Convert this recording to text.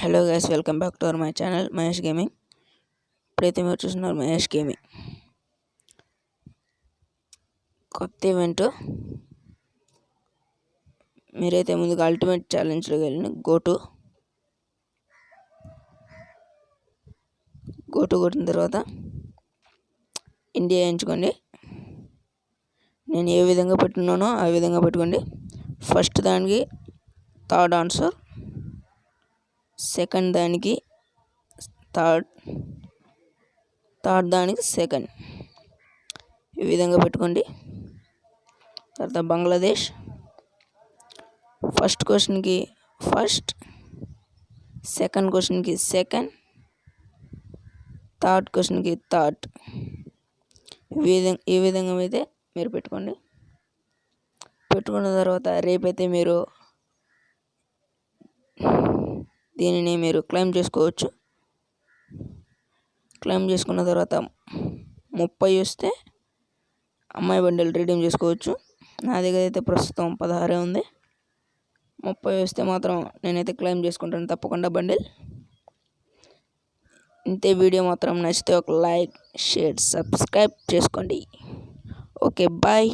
Hello guys, welcome back to my channel Mahesh gaming. ఇప్పుడైతే మీరు చూస్తున్నారు మహేష్ గేమింగ్ కొత్త ఈవెంట్. మీరైతే ముందుగా అల్టిమేట్ ఛాలెంజ్లోకి వెళ్ళి గోటు కొట్టిన తర్వాత ఇండియా ఎంచుకోండి. నేను ఏ విధంగా పెట్టున్నానో ఆ విధంగా పెట్టుకోండి. ఫస్ట్ దానికి థర్డ్ ఆన్సర్, సెకండ్ దానికి థర్డ్ దానికి సెకండ్, ఈ విధంగా పెట్టుకోండి. తర్వాత బంగ్లాదేశ్ ఫస్ట్ క్వశ్చన్కి ఫస్ట్, సెకండ్ క్వశ్చన్కి సెకండ్, థర్డ్ క్వశ్చన్కి థర్డ్, ఈ విధంగా అయితే మీరు పెట్టుకోండి. పెట్టుకున్న తర్వాత రేపైతే మీరు దీనిని మీరు క్లెయిమ్ చేసుకోవచ్చు. క్లెయిమ్ చేసుకున్న తర్వాత 30 వస్తే అమ్మాయి బండిల్ రీడీమ్ చేసుకోవచ్చు. నా దగ్గర అయితే ప్రస్తుతం 16 ఉంది. 30 వస్తే మాత్రం నేనైతే క్లెయిమ్ చేసుకుంటాను తప్పకుండా బండిల్. ఇంతే. వీడియో మాత్రం నచ్చితే ఒక లైక్, షేర్, సబ్స్క్రైబ్ చేసుకోండి. Okay, bye.